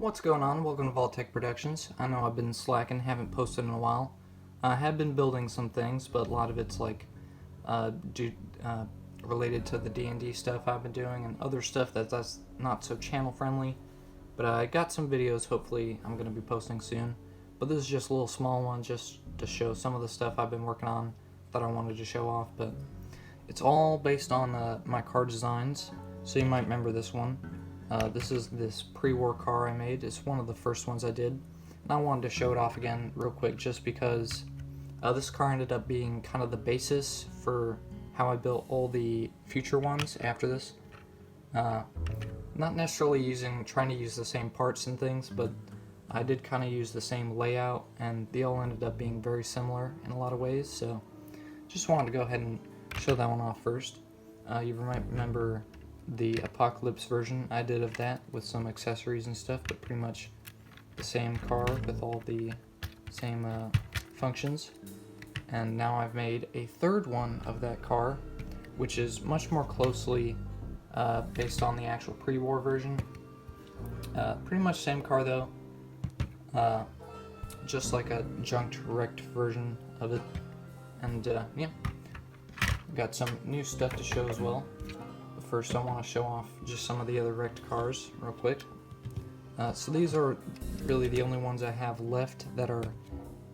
What's going on? Welcome to Vault-Tec Productions. I know I've been slacking, haven't posted in a while. I have been building some things, but a lot of it's like related to the D&D stuff I've been doing and other stuff that's not so channel friendly. But I got some videos hopefully I'm going to be posting soon. But this is just a little small one just to show some of the stuff I've been working on that I wanted to show off. But it's all based on my car designs, so you might remember this one. This is this Prewar car I made. It's one of the first ones I did, and I wanted to show it off again real quick just because this car ended up being kind of the basis for how I built all the future ones after this. Not necessarily trying to use the same parts and things, but I did kind of use the same layout, and they all ended up being very similar in a lot of ways, so just wanted to go ahead and show that one off first. You might remember the Apocalypse version I did of that with some accessories and stuff, but pretty much the same car with all the same functions. And now I've made a third one of that car, which is much more closely based on the actual pre-war version. Pretty much same car though, just like a junked, wrecked version of it. And yeah, got some new stuff to show as well. First, I want to show off just some of the other wrecked cars real quick. So these are really the only ones I have left that are,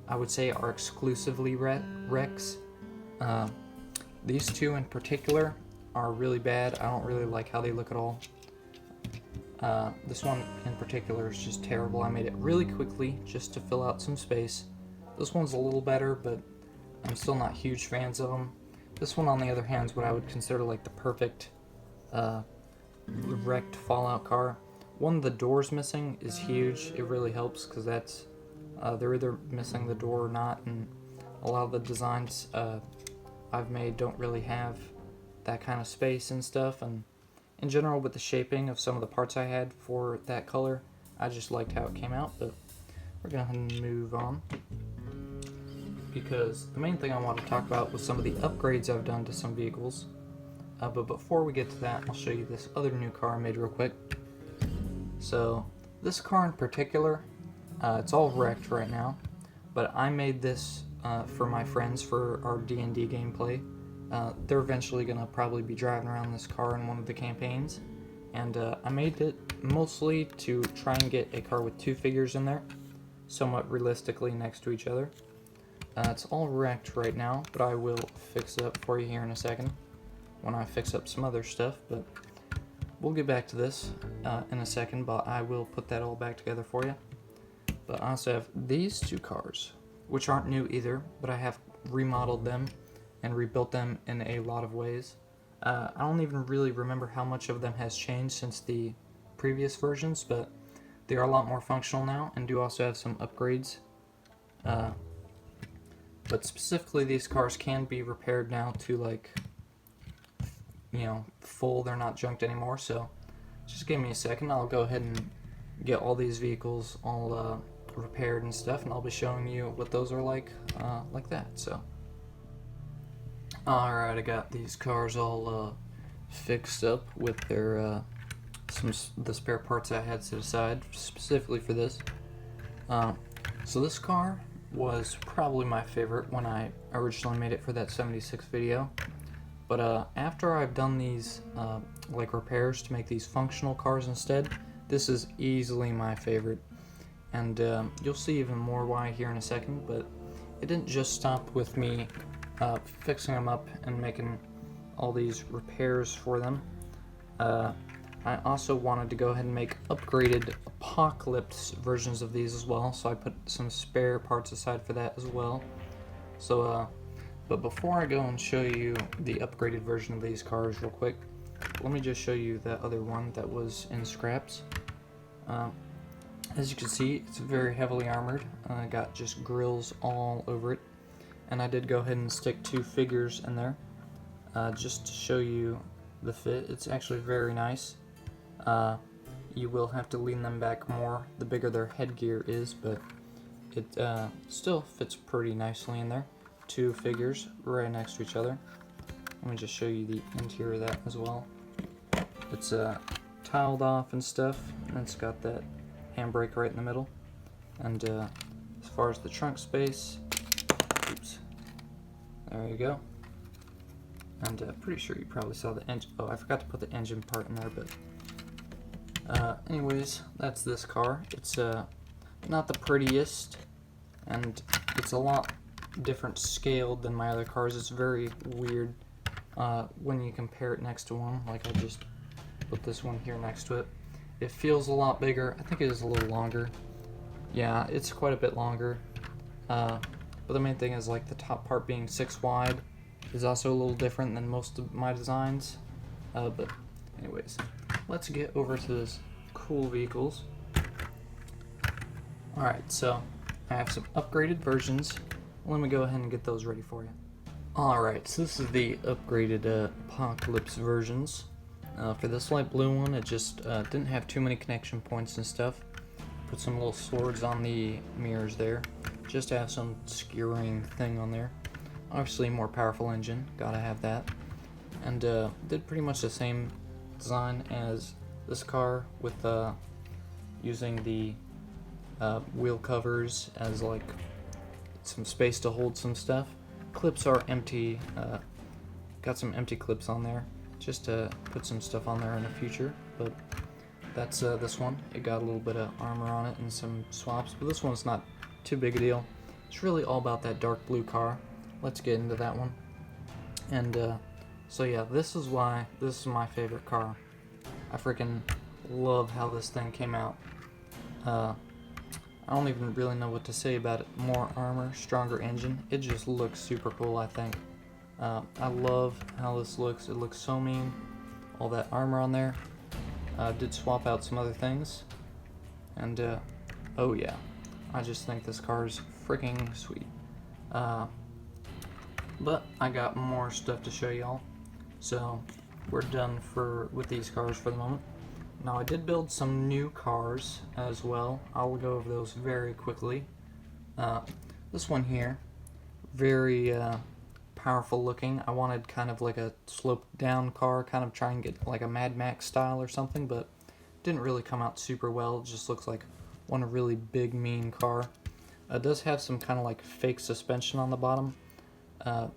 I would say, are exclusively wrecks. These two in particular are really bad. I don't really like how they look at all. This one in particular is just terrible. I made it really quickly just to fill out some space. This one's a little better, but I'm still not huge fans of them. This one, on the other hand, is what I would consider like the perfect wrecked Fallout car. One of the doors missing is huge. It really helps because that's they're either missing the door or not, and a lot of the designs I've made don't really have that kind of space and stuff. And in general, with the shaping of some of the parts I had for that color, I just liked how it came out. But we're gonna move on because the main thing I want to talk about was some of the upgrades I've done to some vehicles. But before we get to that, I'll show you this other new car I made real quick. So this car in particular, it's all wrecked right now, but I made this for my friends for our D&D gameplay. They're eventually going to probably be driving around this car in one of the campaigns, and I made it mostly to try and get a car with two figures in there, somewhat realistically next to each other. It's all wrecked right now, but I will fix it up for you here in a second when I fix up some other stuff, but we'll get back to this in a second, but I will put that all back together for you. But I also have these two cars, which aren't new either, but I have remodeled them and rebuilt them in a lot of ways. I don't even really remember how much of them has changed since the previous versions, but they are a lot more functional now and do also have some upgrades. But specifically, these cars can be repaired now to, like, you know, full. They're not junked anymore, so just give me a second. I'll go ahead and get all these vehicles all repaired and stuff, and I'll be showing you what those are like that. So alright, I got these cars all fixed up with their the spare parts I had set aside specifically for this. So this car was probably my favorite when I originally made it for that 76 video. But after I've done these like repairs to make these functional cars instead, this is easily my favorite. And you'll see even more why here in a second, but it didn't just stop with me fixing them up and making all these repairs for them. I also wanted to go ahead and make upgraded Apocalypse versions of these as well, so I put some spare parts aside for that as well. So but before I go and show you the upgraded version of these cars real quick, let me just show you that other one that was in scraps. As you can see, it's very heavily armored. I got just grills all over it, and I did go ahead and stick two figures in there just to show you the fit. It's actually very nice. You will have to lean them back more the bigger their headgear is, but it still fits pretty nicely in there. Two figures right next to each other. Let me just show you the interior of that as well. It's tiled off and stuff, and it's got that handbrake right in the middle. And as far as the trunk space, oops, there you go. And pretty sure you probably saw the engine. Oh, I forgot to put the engine part in there, but anyways, that's this car. It's not the prettiest, and it's a lot different scaled than my other cars. It's very weird when you compare it next to one. Like, I just put this one here next to it. It feels a lot bigger. I think it is a little longer. Yeah, it's quite a bit longer. But the main thing is, like, the top part being 6 wide is also a little different than most of my designs. But anyways, let's get over to this cool vehicles. Alright, so I have some upgraded versions. Let me go ahead and get those ready for you. Alright, so this is the upgraded Apocalypse versions. For this light blue one, it just didn't have too many connection points and stuff. Put some little swords on the mirrors there, just to have some skewering thing on there. Obviously, more powerful engine, gotta have that. And did pretty much the same design as this car with using the wheel covers as like some space to hold some stuff. Clips are empty, got some empty clips on there just to put some stuff on there in the future, but that's this one. It got a little bit of armor on it and some swaps, but this one's not too big a deal. It's really all about that dark blue car. Let's get into that one. And so yeah, this is why this is my favorite car. I freaking love how this thing came out. I don't even really know what to say about it. More armor, stronger engine. It just looks super cool, I think. I love how this looks. It looks so mean. All that armor on there. Did swap out some other things. And, oh yeah. I just think this car is freaking sweet. But I got more stuff to show y'all. So, we're done with these cars for the moment. Now, I did build some new cars as well. I'll go over those very quickly. This one here, very powerful looking. I wanted kind of like a sloped down car, kind of try and get like a Mad Max style or something, but didn't really come out super well. It just looks like one really big, mean car. It does have some kind of like fake suspension on the bottom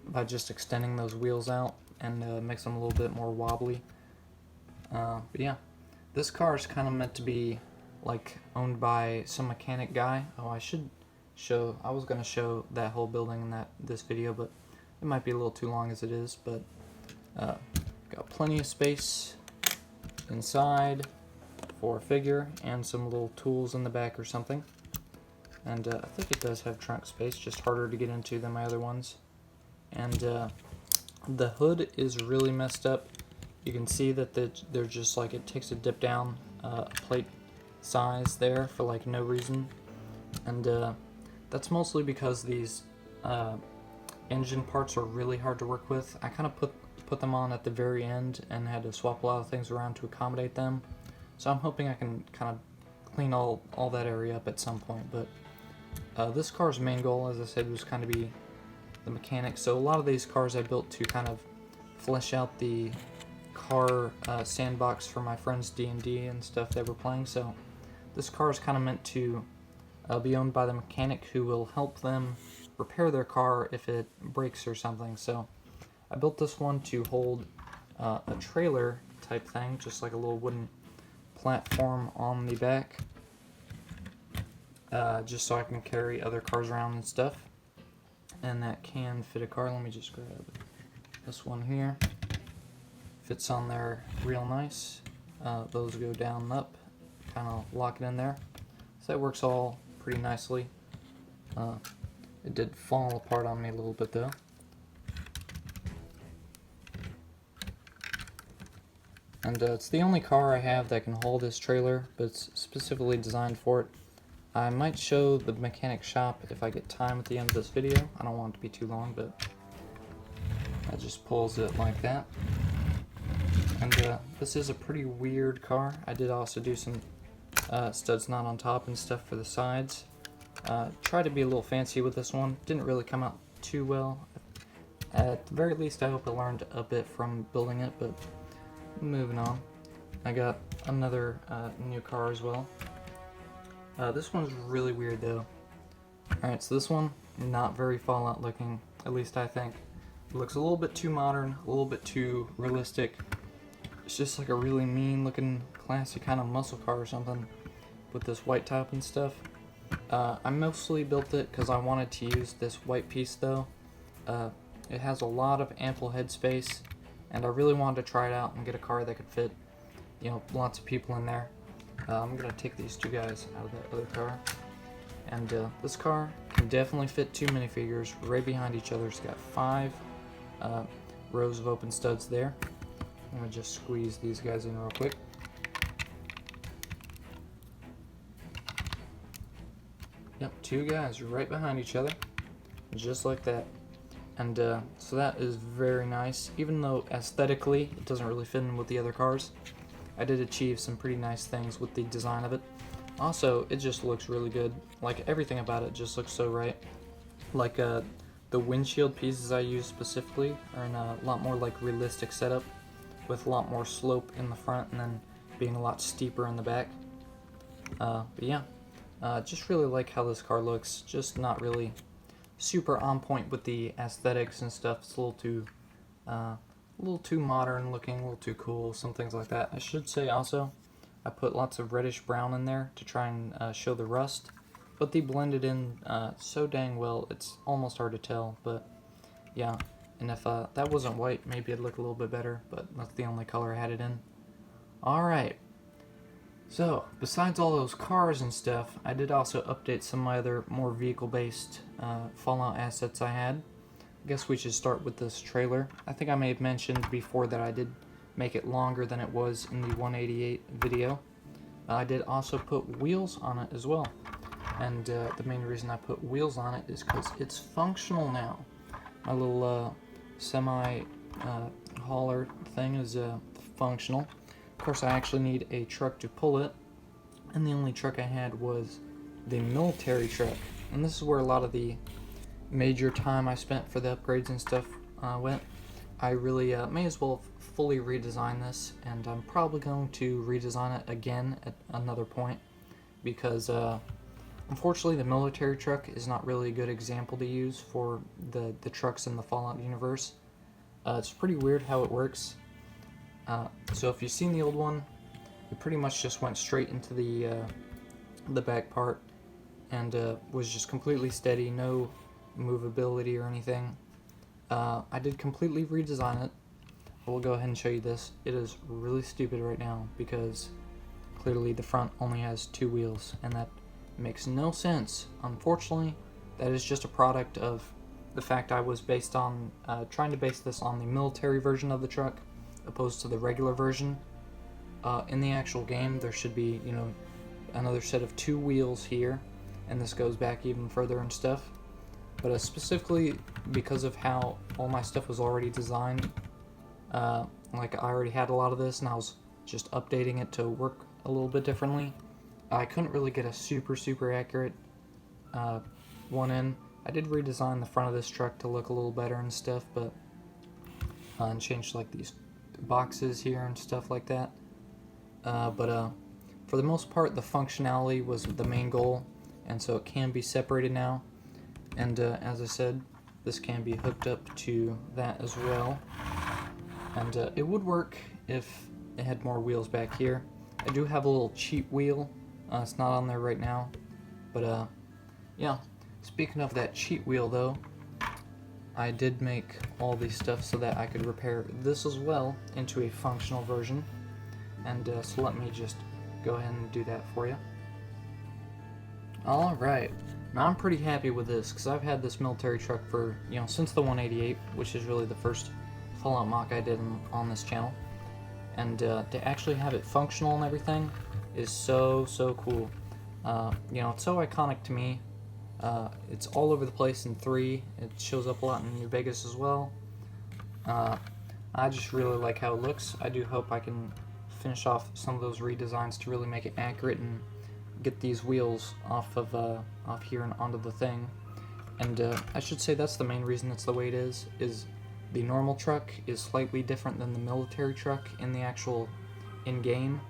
by just extending those wheels out and makes them a little bit more wobbly. But yeah. This car is kind of meant to be like owned by some mechanic guy. Oh, I was going to show that whole building in this video, but it might be a little too long as it is. But got plenty of space inside for a figure and some little tools in the back or something. And I think it does have trunk space, just harder to get into than my other ones. And the hood is really messed up. You can see that they're just like, it takes a dip down plate size there for like no reason. And that's mostly because these engine parts are really hard to work with. I kind of put them on at the very end and had to swap a lot of things around to accommodate them. So I'm hoping I can kind of clean all that area up at some point. But this car's main goal, as I said, was kind of be the mechanic. So a lot of these cars I built to kind of flesh out the car sandbox for my friends D&D and stuff they were playing. So this car is kind of meant to be owned by the mechanic who will help them repair their car if it breaks or something. So I built this one to hold a trailer type thing, just like a little wooden platform on the back, just so I can carry other cars around and stuff. And that can fit a car. Let me just grab this one here. Fits on there real nice. Those go down and up, kind of lock it in there. So that works all pretty nicely. It did fall apart on me a little bit though. And it's the only car I have that can hold this trailer, but it's specifically designed for it. I might show the mechanic shop if I get time at the end of this video. I don't want it to be too long, but that just pulls it like that. And this is a pretty weird car. I did also do some studs not on top and stuff for the sides. Tried to be a little fancy with this one. Didn't really come out too well. At the very least, I hope I learned a bit from building it, but moving on. I got another new car as well. This one's really weird though. Alright, so this one, not very Fallout looking, at least I think. It looks a little bit too modern, a little bit too realistic. It's just like a really mean looking classic kind of muscle car or something with this white top and stuff. I mostly built it because I wanted to use this white piece though. It has a lot of ample headspace, and I really wanted to try it out and get a car that could fit, you know, lots of people in there. I'm gonna take these two guys out of that other car, and this car can definitely fit two minifigures right behind each other. It's got 5 rows of open studs there. I'm gonna just squeeze these guys in real quick. Yep, 2 guys right behind each other, just like that. And so that is very nice. Even though aesthetically it doesn't really fit in with the other cars, I did achieve some pretty nice things with the design of it. Also, it just looks really good. Like, everything about it just looks so right. Like the windshield pieces I used specifically are in a lot more like realistic setup, with a lot more slope in the front and then being a lot steeper in the back. But yeah, just really like how this car looks. Just not really super on point with the aesthetics and stuff. It's a little too modern looking, a little too cool, some things like that. I should say also, I put lots of reddish brown in there to try and show the rust, but they blended in so dang well, it's almost hard to tell. But yeah, and if that wasn't white, maybe it'd look a little bit better, but that's the only color I had it in. Alright, so besides all those cars and stuff, I did also update some of my other more vehicle-based Fallout assets I had. I guess we should start with this trailer. I think I may have mentioned before that I did make it longer than it was in the 188 video. I did also put wheels on it as well. And the main reason I put wheels on it is because it's functional now. My little semi-hauler thing is functional. Of course, I actually need a truck to pull it, and the only truck I had was the military truck. And this is where a lot of the major time I spent for the upgrades and stuff went. I really may as well fully redesign this, and I'm probably going to redesign it again at another point, because unfortunately the military truck is not really a good example to use for the trucks in the Fallout universe. It's pretty weird how it works. So if you've seen the old one, it pretty much just went straight into the back part and was just completely steady, no movability or anything. I did completely redesign it. I will go ahead and show you this. It is really stupid right now because clearly the front only has 2 wheels, and that makes no sense. Unfortunately, that is just a product of the fact I was based on trying to base this on the military version of the truck opposed to the regular version. In the actual game, there should be, you know, another set of 2 wheels here, and this goes back even further and stuff. But specifically because of how all my stuff was already designed, like I already had a lot of this and I was just updating it to work a little bit differently, I couldn't really get a super accurate one in. I did redesign the front of this truck to look a little better and stuff, but and changed like these boxes here and stuff like that. But for the most part, the functionality was the main goal, and so it can be separated now. And as I said, this can be hooked up to that as well. And it would work if it had more wheels back here. I do have a little cheap wheel. It's not on there right now. But yeah, speaking of that cheap wheel though, I did make all these stuff so that I could repair this as well into a functional version. And so let me just go ahead and do that for you. Alright, now I'm pretty happy with this because I've had this military truck for, you know, since the 188, which is really the first Fallout mock I did on this channel. And to actually have it functional and everything is so cool. You know, it's so iconic to me. It's all over the place in 3. It shows up a lot in New Vegas as well. I just really like how it looks. I do hope I can finish off some of those redesigns to really make it accurate and get these wheels off here and onto the thing. And I should say that's the main reason it's the way it is the normal truck is slightly different than the military truck in the actual in-game,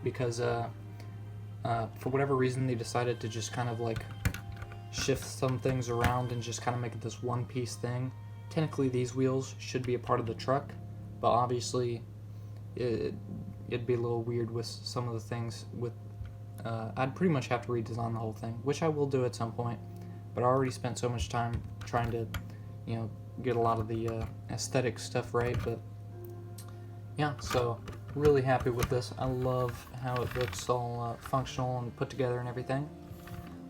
because For whatever reason, they decided to just kind of like shift some things around and just kind of make it this one-piece thing. Technically, these wheels should be a part of the truck, but obviously it'd be a little weird with some of the things. I'd pretty much have to redesign the whole thing, which I will do at some point, but I already spent so much time trying to, get a lot of the aesthetic stuff right. But yeah, so really happy with this. I love how it looks all functional and put together and everything.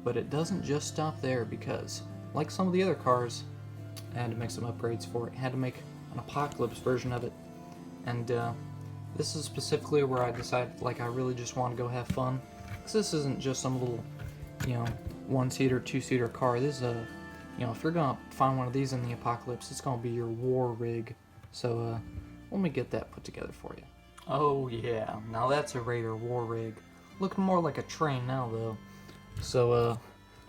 But it doesn't just stop there, because like some of the other cars, I had to make some upgrades for it. I had to make an apocalypse version of it. And this is specifically where I decided, like, I really just want to go have fun. Because this isn't just some little, one-seater, two-seater car. This is a, if you're going to find one of these in the apocalypse, it's going to be your war rig. So let me get that put together for you. Oh yeah, now that's a Raider war rig. Looking more like a train now, though. So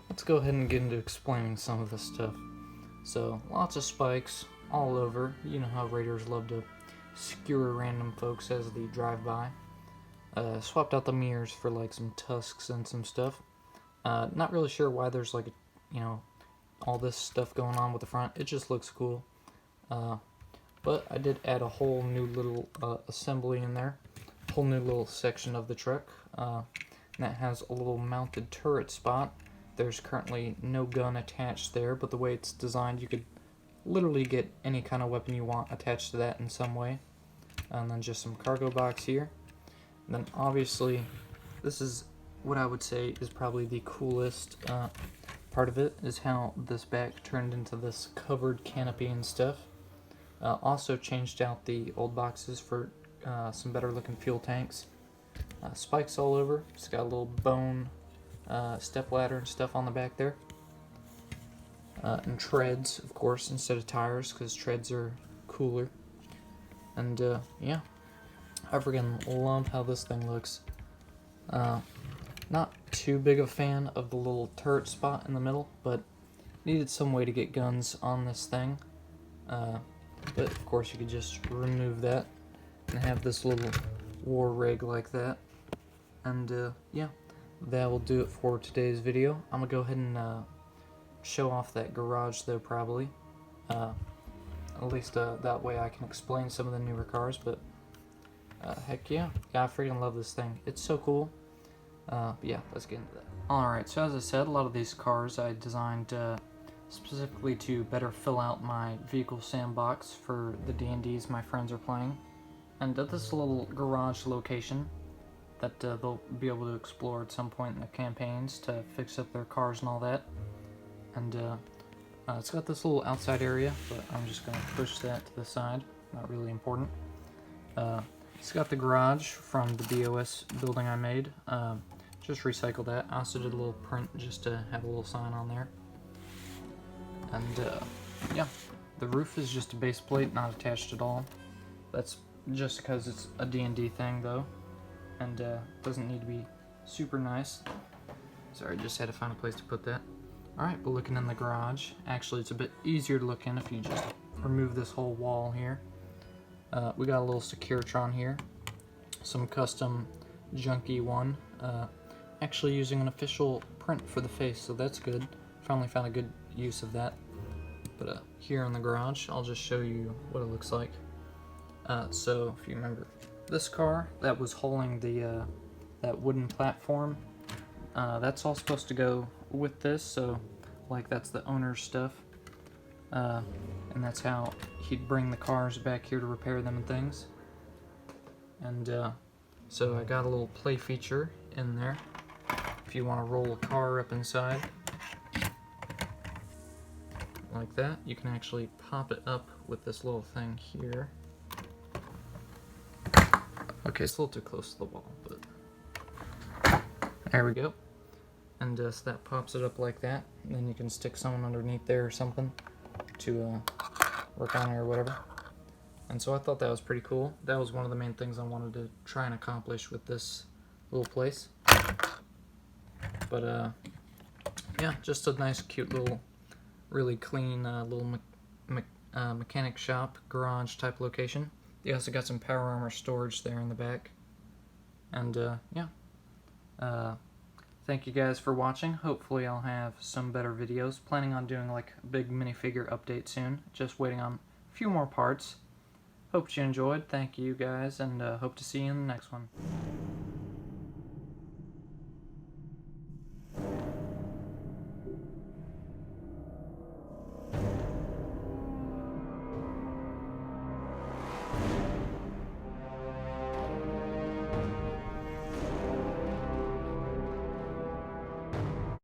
let's go ahead and get into explaining some of this stuff. So lots of spikes all over. You know how Raiders love to skewer random folks as they drive by. Swapped out the mirrors for like some tusks and some stuff. Not really sure why there's like all this stuff going on with the front. It just looks cool. But I did add a whole new little assembly in there. Whole new little section of the truck. And that has a little mounted turret spot. There's currently no gun attached there, but the way it's designed, you could literally get any kind of weapon you want attached to that in some way. And then just some cargo box here. And then obviously, this is what I would say is probably the coolest part of it, is how this back turned into this covered canopy and stuff. Also changed out the old boxes for some better looking fuel tanks. Spikes all over. It's got a little bone step ladder and stuff on the back there. And treads, of course, instead of tires, because treads are cooler. And yeah, I freaking love how this thing looks. Not too big a fan of the little turret spot in the middle, but needed some way to get guns on this thing. But of course you could just remove that and have this little war rig like that. And yeah, that will do it for today's video. I'm gonna go ahead and show off that garage though, probably. At least that way I can explain some of the newer cars. But heck yeah, I freaking love this thing. It's so cool. But yeah, let's get into that. Alright, so as I said, a lot of these cars I designed specifically to better fill out my vehicle sandbox for the D&Ds my friends are playing. And at this little garage location that they'll be able to explore at some point in the campaigns to fix up their cars and all that. And it's got this little outside area, but I'm just going to push that to the side. Not really important. It's got the garage from the BOS building I made. Just recycled that. I also did a little print just to have a little sign on there. And yeah, the roof is just a base plate, not attached at all. That's just because it's a D&D thing though, and doesn't need to be super nice. Sorry, just had to find a place to put that. Alright, but looking in the garage, actually it's a bit easier to look in if you just remove this whole wall here. We got a little Securitron here, some custom junky one, actually using an official print for the face, so that's good. Finally found a good use of that. But here in the garage, I'll just show you what it looks like. So if you remember this car that was hauling the that wooden platform, that's all supposed to go with this. So like that's the owner's stuff, and that's how he'd bring the cars back here to repair them and things. And so I got a little play feature in there if you want to roll a car up inside like that. You can actually pop it up with this little thing here. Okay, it's a little too close to the wall, but there we go. And so that pops it up like that, and then you can stick someone underneath there or something to work on it or whatever. And so I thought that was pretty cool. That was one of the main things I wanted to try and accomplish with this little place. But yeah, just a nice, cute little, really clean little mechanic shop, garage type location. You also got some power armor storage there in the back. And yeah, thank you guys for watching. Hopefully I'll have some better videos. Planning on doing like a big minifigure update soon. Just waiting on a few more parts. Hope you enjoyed. Thank you guys, and hope to see you in the next one.